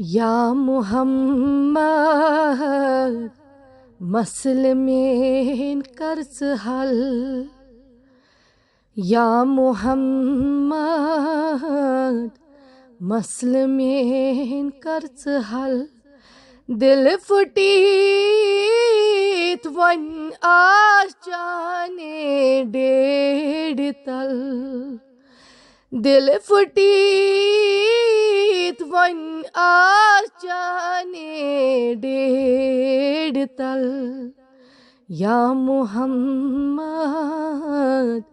या मुहम्मद मसले में कर्ज हल। या मुहम्मद मसले में कर्ज हल। दिल फुटीत वन आज जाने डेढ़ तल। दिल फुटीत वन आज जाने डेढ़ तल। या मुहम्मद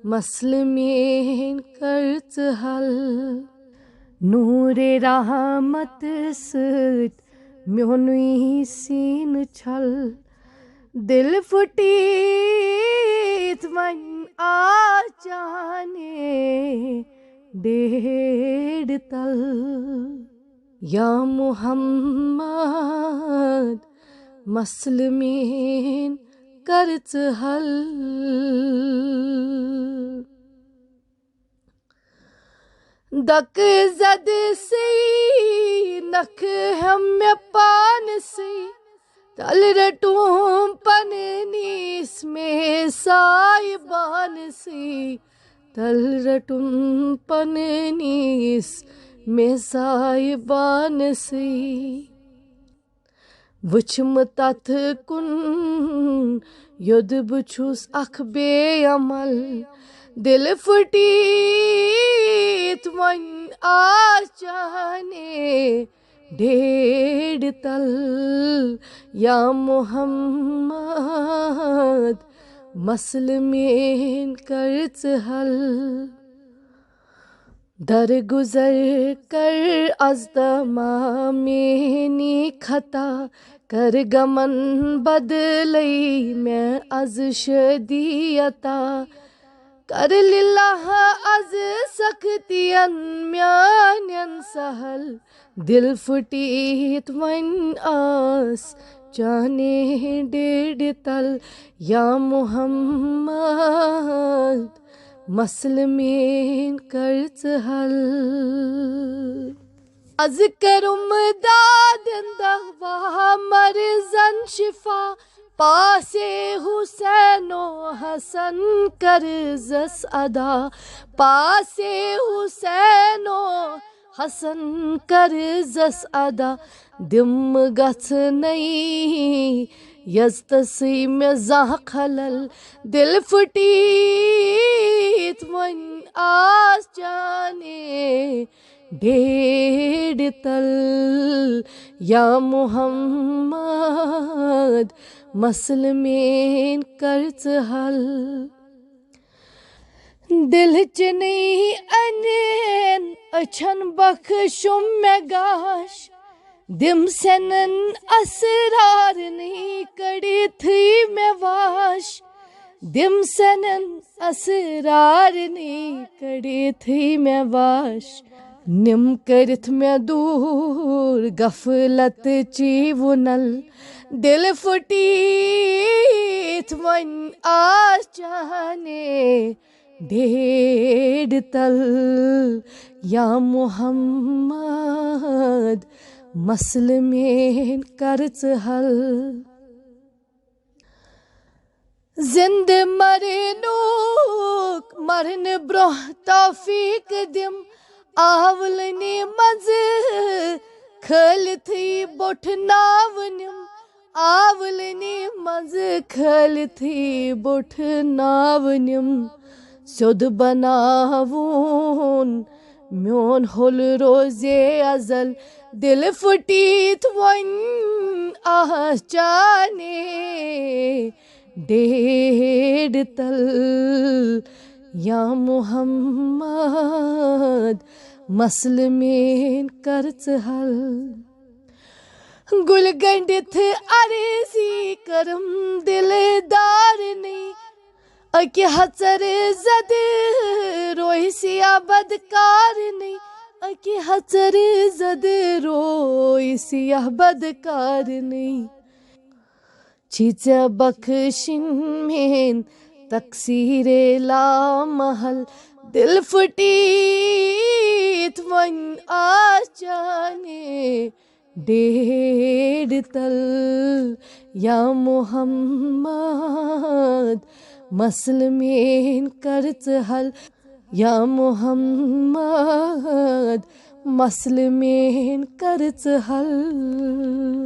मसले में कर्ज हल। नूरे रहमत सत म्योनुई सीन छल। दिल फुटीत वन आज जाने डेढ़ तल। या मुहम्मद मसले में कर्ज हल। दक जद से नख हम पान से तल रटूं पननीस में साइबान से। तल रटूं पननीस में साइबान से। वुछम तथ कुन युद बुछुस अख बेअमल। दिल फुटीत वन आज जाने डेढ़ तल। या मुहम्मद मसले में कर्ज हल। दरगुजर कर अज़दमा मेनी खता कर गमन बदलई मैं अज शदीयता। कर लिल्लाह अज सख्तियन म्यानन सहल। दिल फुटीत वन आस जाने डेढ़ तल। या मुहम्मद मसले में कर्ज हल। अज करुम दादन दवा मरजन शिफा। पासे हुसैनो हसन कर जस अदा। पासे हुसैनो हसन कर जस अदा। दिम गथ नहीं यस्तसी में जाह खलल। दिल फुटीत वन आज जाने डेढ़ तल। या मुहम्मद मसले में कर्ज हल। दिल चनी अनन अछन बख्शुम में गाश। दिम सनन असरार नहीं कड़ी थी मैं वाश। दिम सनन असरार नहीं कड़ी थी मैं वाश। निम करथ में दूर गफलत चीवुनल। दिल फुटीत वन आज जाने डेढ़ तल। या मुहम्मद मसले में कर्ज हल। जिंद मरनूक मरन ब्रोह तौफीक दिम। आवलनी मज खल थी बोठ नावनिम। आवलनी मज खल थी बोठ नावनिम। सुद बनावून म्योन होल रोजे अजल। दिल फुटीत वन आह जाने डेढ़ तल। या मुहम्मद मसले में कर्ज हल। गुल गंडित अर्जी करम दिलदार नहीं। अके हचर जद रोहिसिया बदकार नहीं। अके हचर जद रोहिसिया बदकार नहीं। चीज बख्शिन में तकसीरे ला महल। दिल फुटीत वन आज जाने डेढ़ तल या मोहम्मद मसल में करच हल या मोहम्मद मसल में करच हल।